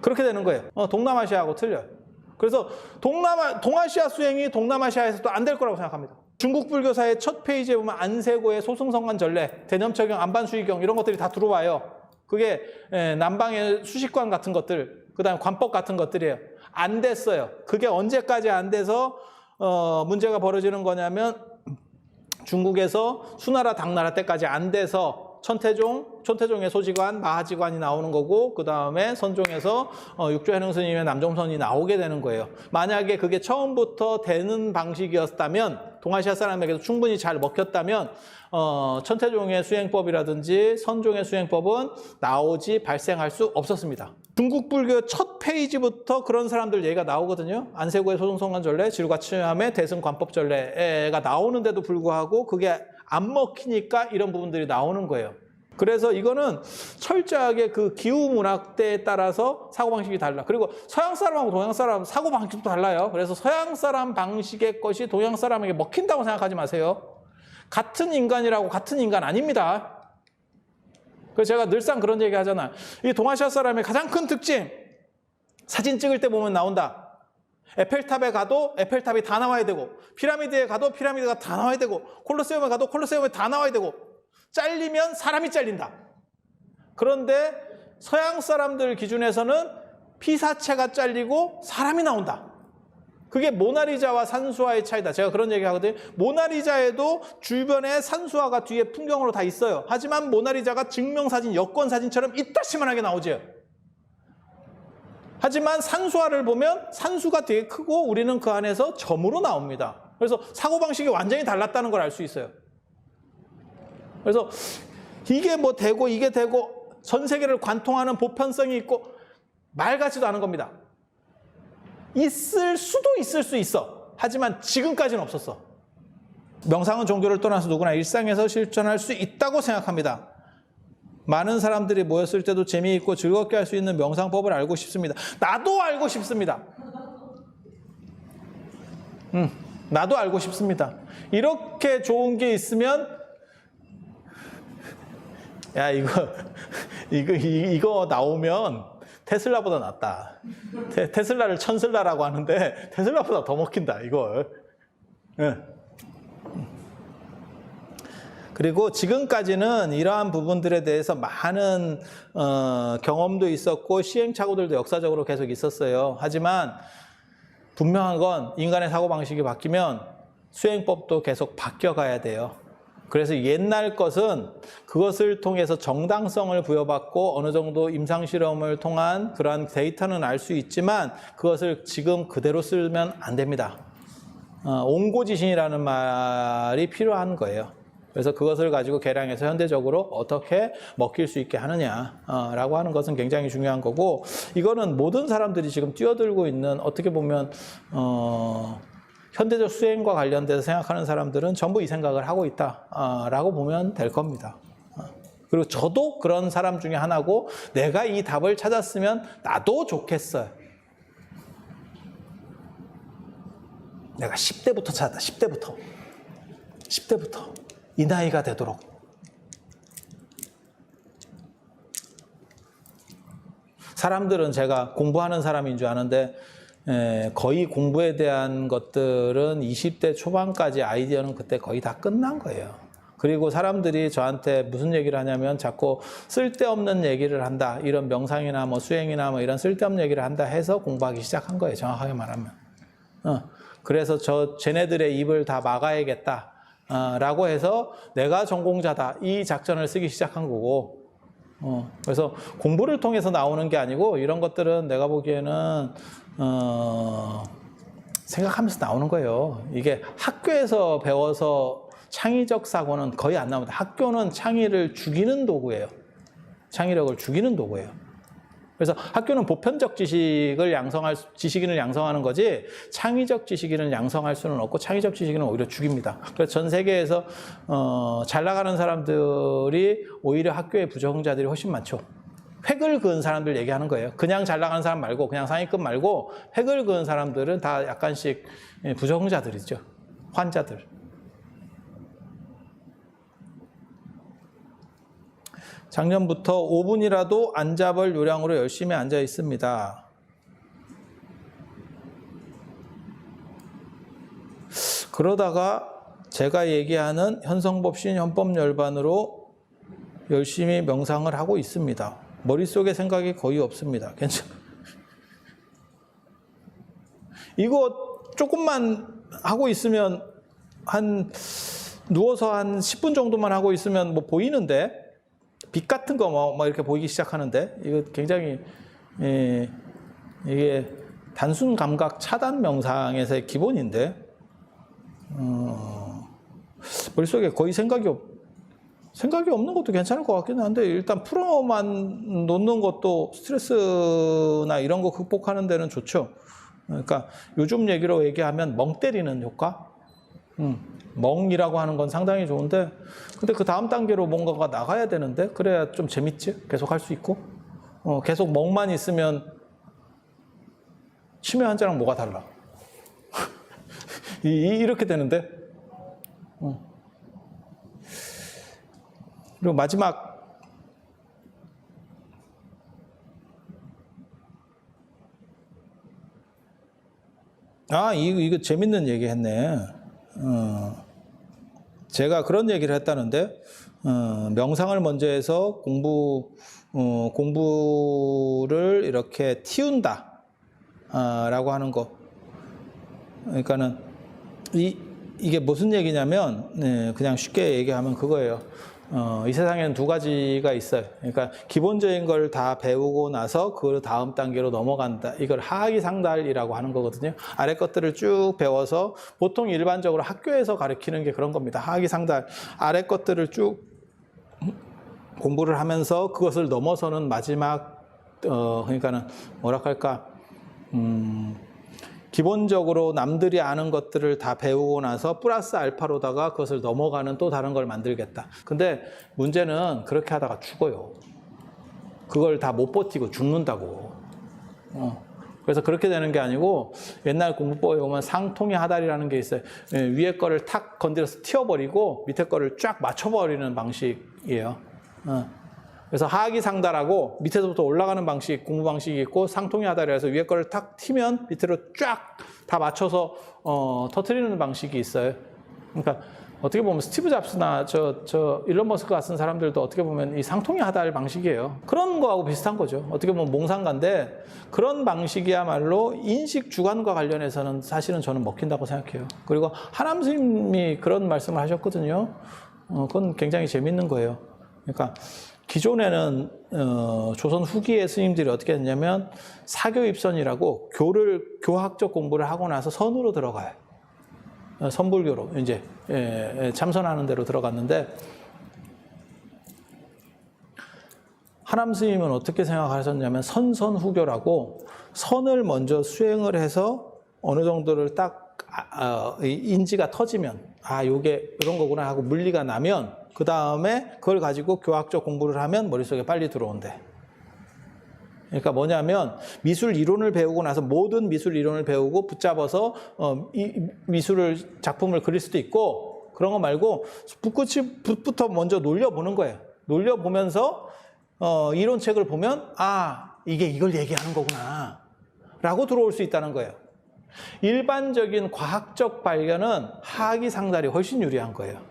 그렇게 되는 거예요. 동남아시아하고 틀려요. 그래서 동아시아 수행이 동남아시아에서도 안 될 거라고 생각합니다. 중국 불교사의 첫 페이지에 보면 안세고의 소승성관 전례, 대념처경, 안반수의경 이런 것들이 다 들어와요. 그게 남방의 수식관 같은 것들, 그 다음에 관법 같은 것들이에요. 안 됐어요. 그게 언제까지 안 돼서 문제가 벌어지는 거냐면 중국에서 수나라 당나라 때까지 안 돼서 천태종의 소지관, 마하지관이 나오는 거고 그 다음에 선종에서 육조해능 스님의 남종선이 나오게 되는 거예요. 만약에 그게 처음부터 되는 방식이었다면 동아시아 사람에게도 충분히 잘 먹혔다면 천태종의 수행법이라든지 선종의 수행법은 발생할 수 없었습니다. 중국 불교 첫 페이지부터 그런 사람들 얘기가 나오거든요. 안세고의 소승성관 전례, 지루가치함의 대승관법 전례가 나오는데도 불구하고 그게 안 먹히니까 이런 부분들이 나오는 거예요. 그래서 이거는 철저하게 그 기후 문학대에 따라서 사고방식이 달라. 그리고 서양 사람하고 동양 사람 사고방식도 달라요. 그래서 서양 사람 방식의 것이 동양 사람에게 먹힌다고 생각하지 마세요. 같은 인간이라고 같은 인간 아닙니다. 그래서 제가 늘상 그런 얘기 하잖아요. 이 동아시아 사람의 가장 큰 특징, 사진 찍을 때 보면 나온다. 에펠탑에 가도 에펠탑이 다 나와야 되고, 피라미드에 가도 피라미드가 다 나와야 되고, 콜로세움에 가도 콜로세움에 다 나와야 되고, 잘리면 사람이 잘린다. 그런데 서양 사람들 기준에서는 피사체가 잘리고 사람이 나온다. 그게 모나리자와 산수화의 차이다. 제가 그런 얘기 하거든요. 모나리자에도 주변에 산수화가 뒤에 풍경으로 다 있어요. 하지만 모나리자가 증명사진, 여권사진처럼 이따시만하게 나오죠. 하지만 산수화를 보면 산수가 되게 크고 우리는 그 안에서 점으로 나옵니다. 그래서 사고방식이 완전히 달랐다는 걸 알 수 있어요. 그래서 이게 뭐 되고 이게 되고 전 세계를 관통하는 보편성이 있고 말 같지도 않은 겁니다. 있을 수도 있을 수 있어. 하지만 지금까지는 없었어. 명상은 종교를 떠나서 누구나 일상에서 실천할 수 있다고 생각합니다. 많은 사람들이 모였을 때도 재미있고 즐겁게 할 수 있는 명상법을 알고 싶습니다. 나도 알고 싶습니다. 나도 알고 싶습니다. 이렇게 좋은 게 있으면 야 이거 나오면 테슬라보다 낫다. 테슬라를 천슬라라고 하는데 테슬라보다 더 먹힌다 이걸. 네. 그리고 지금까지는 이러한 부분들에 대해서 많은 경험도 있었고 시행착오들도 역사적으로 계속 있었어요. 하지만 분명한 건 인간의 사고방식이 바뀌면 수행법도 계속 바뀌어가야 돼요. 그래서 옛날 것은 그것을 통해서 정당성을 부여받고 어느 정도 임상실험을 통한 그러한 데이터는 알 수 있지만 그것을 지금 그대로 쓰면 안 됩니다. 옹고지신이라는 말이 필요한 거예요. 그래서 그것을 가지고 개량해서 현대적으로 어떻게 먹힐 수 있게 하느냐라고 하는 것은 굉장히 중요한 거고, 이거는 모든 사람들이 지금 뛰어들고 있는, 어떻게 보면 현대적 수행과 관련돼서 생각하는 사람들은 전부 이 생각을 하고 있다라고 보면 될 겁니다. 그리고 저도 그런 사람 중에 하나고, 내가 이 답을 찾았으면 나도 좋겠어요. 내가 10대부터 찾았다. 10대부터 이 나이가 되도록. 사람들은 제가 공부하는 사람인 줄 아는데 거의 공부에 대한 것들은 20대 초반까지 아이디어는 그때 거의 다 끝난 거예요. 그리고 사람들이 저한테 무슨 얘기를 하냐면 자꾸 쓸데없는 얘기를 한다. 이런 명상이나 뭐 수행이나 뭐 이런 쓸데없는 얘기를 한다 해서 공부하기 시작한 거예요. 정확하게 말하면. 그래서 쟤네들의 입을 다 막아야겠다. 라고 해서 내가 전공자다. 이 작전을 쓰기 시작한 거고. 그래서 공부를 통해서 나오는 게 아니고 이런 것들은 내가 보기에는 생각하면서 나오는 거예요. 이게 학교에서 배워서 창의적 사고는 거의 안 나옵니다. 학교는 창의를 죽이는 도구예요. 창의력을 죽이는 도구예요. 그래서 학교는 보편적 지식인을 양성하는 거지 창의적 지식인을 양성할 수는 없고, 창의적 지식인은 오히려 죽입니다. 그래서 전 세계에서 잘 나가는 사람들이 오히려 학교의 부적응자들이 훨씬 많죠. 획을 그은 사람들 얘기하는 거예요. 그냥 잘 나가는 사람 말고, 그냥 상위급 말고 획을 그은 사람들은 다 약간씩 부적응자들이죠. 환자들. 작년부터 5분이라도 안 잡을 요량으로 열심히 앉아 있습니다. 그러다가 제가 얘기하는 현성법신 현법열반으로 열심히 명상을 하고 있습니다. 머릿속에 생각이 거의 없습니다. 괜찮아요. 이거 조금만 하고 있으면 누워서 한 10분 정도만 하고 있으면 뭐 보이는데, 빛 같은 거 뭐 이렇게 보이기 시작하는데, 이거 굉장히 이게 단순 감각 차단 명상에서의 기본인데, 머릿속에 거의 생각이 없는 것도 괜찮을 것 같기는 한데, 일단 풀어만 놓는 것도 스트레스나 이런 거 극복하는 데는 좋죠. 그러니까 요즘 얘기하면 멍 때리는 효과? 멍이라고 하는 건 상당히 좋은데, 근데 그 다음 단계로 뭔가가 나가야 되는데, 그래야 좀 재밌지? 계속 할 수 있고. 계속 멍만 있으면 치매 환자랑 뭐가 달라? 이렇게 되는데. 그리고 마지막, 이거 재밌는 얘기 했네. 제가 그런 얘기를 했다는데, 명상을 먼저 해서 공부를 이렇게 틔운다 라고 하는 거. 그러니까는 이게 무슨 얘기냐면, 그냥 쉽게 얘기하면 그거예요. 이 세상에는 두 가지가 있어요. 그러니까 기본적인 걸 다 배우고 나서 그 다음 단계로 넘어간다. 이걸 하하기 상달이라고 하는 거거든요. 아래 것들을 쭉 배워서, 보통 일반적으로 학교에서 가르치는 게 그런 겁니다. 하하기 상달. 아래 것들을 쭉 공부를 하면서 그것을 넘어서는 마지막, 그러니까는 뭐랄까, 기본적으로 남들이 아는 것들을 다 배우고 나서 플러스 알파로다가 그것을 넘어가는 또 다른 걸 만들겠다. 근데 문제는 그렇게 하다가 죽어요. 그걸 다 못 버티고 죽는다고. 그래서 그렇게 되는 게 아니고 옛날 공부법에 보면 상통의 하달이라는 게 있어요. 위에 거를 탁 건드려서 튀어버리고 밑에 거를 쫙 맞춰버리는 방식이에요. 그래서 하악이 상달하고 밑에서부터 올라가는 방식, 공부 방식이 있고 상통의 하달이라서 위에 거를 탁 튀면 밑으로 쫙 다 맞춰서 터트리는 방식이 있어요. 그러니까 어떻게 보면 스티브 잡스나 일론 머스크 같은 사람들도 어떻게 보면 이 상통의 하달 방식이에요. 그런 거하고 비슷한 거죠. 어떻게 보면 몽상가인데 그런 방식이야말로 인식 주관과 관련해서는 사실은 저는 먹힌다고 생각해요. 그리고 하남 스님이 그런 말씀을 하셨거든요. 그건 굉장히 재밌는 거예요. 그러니까 기존에는 조선 후기의 스님들이 어떻게 했냐면 사교입선이라고 교학적 공부를 하고 나서 선으로 들어가요. 선불교로 이제 참선하는 대로 들어갔는데 하남 스님은 어떻게 생각하셨냐면 선선후교라고 선을 먼저 수행을 해서 어느 정도를 딱 인지가 터지면 요게 이런 거구나 하고 물리가 나면 그 다음에 그걸 가지고 교학적 공부를 하면 머릿속에 빨리 들어온대. 그러니까 뭐냐면 미술 이론을 배우고 나서 모든 미술 이론을 배우고 붙잡아서 이 작품을 그릴 수도 있고 그런 거 말고 붓부터 먼저 놀려보는 거예요. 놀려보면서 이론책을 보면 이게 이걸 얘기하는 거구나 라고 들어올 수 있다는 거예요. 일반적인 과학적 발견은 하악이 상달이 훨씬 유리한 거예요.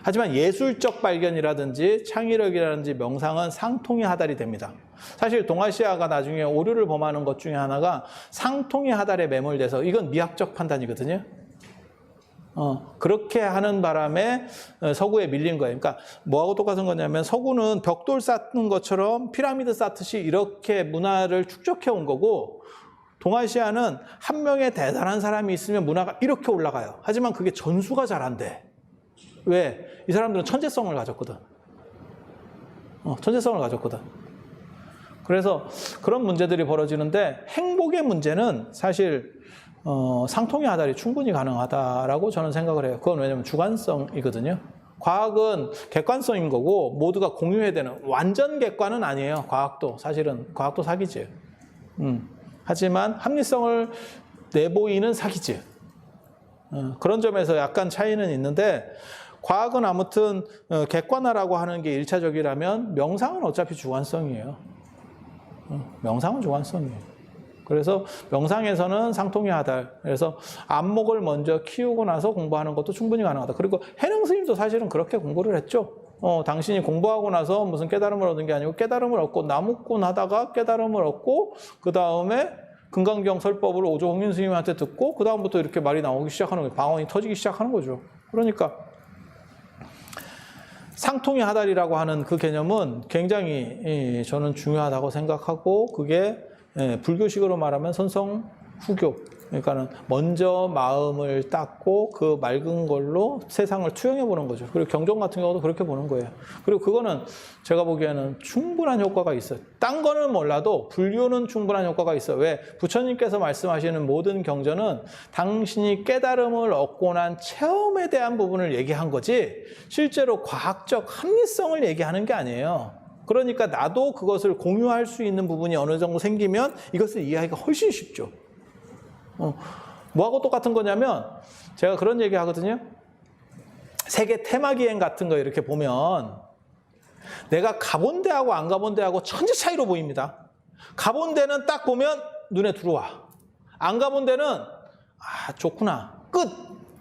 하지만 예술적 발견이라든지 창의력이라든지 명상은 상통의 하달이 됩니다. 사실 동아시아가 나중에 오류를 범하는 것 중에 하나가 상통의 하달에 매몰돼서 이건 미학적 판단이거든요. 그렇게 하는 바람에 서구에 밀린 거예요. 그러니까 뭐하고 똑같은 거냐면 서구는 벽돌 쌓는 것처럼 피라미드 쌓듯이 이렇게 문화를 축적해 온 거고 동아시아는 한 명의 대단한 사람이 있으면 문화가 이렇게 올라가요. 하지만 그게 전수가 잘 안 돼. 왜? 이 사람들은 천재성을 가졌거든. 천재성을 가졌거든. 그래서 그런 문제들이 벌어지는데 행복의 문제는 사실 상통의 하달이 충분히 가능하다라고 저는 생각을 해요. 그건 왜냐면 주관성이거든요. 과학은 객관성인 거고 모두가 공유해야 되는 완전 객관은 아니에요. 과학도 사실은 과학도 사기지. 하지만 합리성을 내보이는 사기지. 그런 점에서 약간 차이는 있는데 과학은 아무튼 객관화라고 하는 게 1차적이라면 명상은 어차피 주관성이에요. 명상은 주관성이에요. 그래서 명상에서는 상통의 하달. 그래서 안목을 먼저 키우고 나서 공부하는 것도 충분히 가능하다. 그리고 해능 스님도 사실은 그렇게 공부를 했죠. 당신이 공부하고 나서 무슨 깨달음을 얻은 게 아니고 깨달음을 얻고 나무꾼 하다가 깨달음을 얻고 그 다음에 금강경 설법을 오조홍윤 스님한테 듣고 그 다음부터 이렇게 말이 나오기 시작하는 거예요. 방언이 터지기 시작하는 거죠. 그러니까 상통의 하달이라고 하는 그 개념은 굉장히 저는 중요하다고 생각하고 그게 불교식으로 말하면 선성후교. 그러니까는 먼저 마음을 닦고 그 맑은 걸로 세상을 투영해 보는 거죠. 그리고 경전 같은 경우도 그렇게 보는 거예요. 그리고 그거는 제가 보기에는 충분한 효과가 있어요. 딴 거는 몰라도 불교는 충분한 효과가 있어요. 왜? 부처님께서 말씀하시는 모든 경전은 당신이 깨달음을 얻고 난 체험에 대한 부분을 얘기한 거지 실제로 과학적 합리성을 얘기하는 게 아니에요. 그러니까 나도 그것을 공유할 수 있는 부분이 어느 정도 생기면 이것을 이해하기가 훨씬 쉽죠. 뭐하고 똑같은 거냐면 제가 그런 얘기 하거든요. 세계 테마기행 같은 거 이렇게 보면 내가 가본 데하고 안 가본 데하고 천지 차이로 보입니다. 가본 데는 딱 보면 눈에 들어와. 안 가본 데는 좋구나. 끝.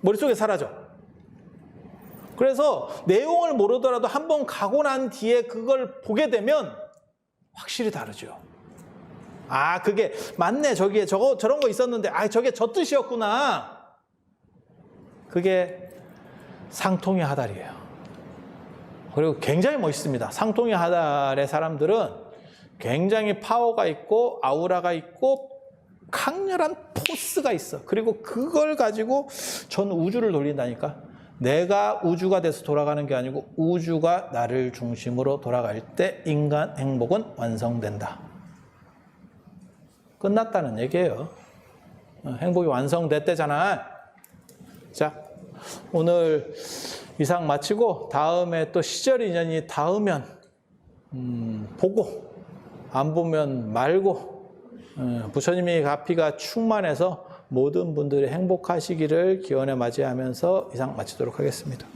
머릿속에 사라져. 그래서 내용을 모르더라도 한번 가고 난 뒤에 그걸 보게 되면 확실히 다르죠. 그게 맞네. 저기에 저런 거 있었는데 저게 저 뜻이었구나. 그게 상통의 하달이에요. 그리고 굉장히 멋있습니다. 상통의 하달의 사람들은 굉장히 파워가 있고 아우라가 있고 강렬한 포스가 있어. 그리고 그걸 가지고 전 우주를 돌린다니까. 내가 우주가 돼서 돌아가는 게 아니고 우주가 나를 중심으로 돌아갈 때 인간 행복은 완성된다. 끝났다는 얘기예요. 행복이 완성됐대잖아. 자, 오늘 이상 마치고 다음에 또 시절 인연이 닿으면 보고 안 보면 말고 부처님의 가피가 충만해서 모든 분들이 행복하시기를 기원해 맞이하면서 이상 마치도록 하겠습니다.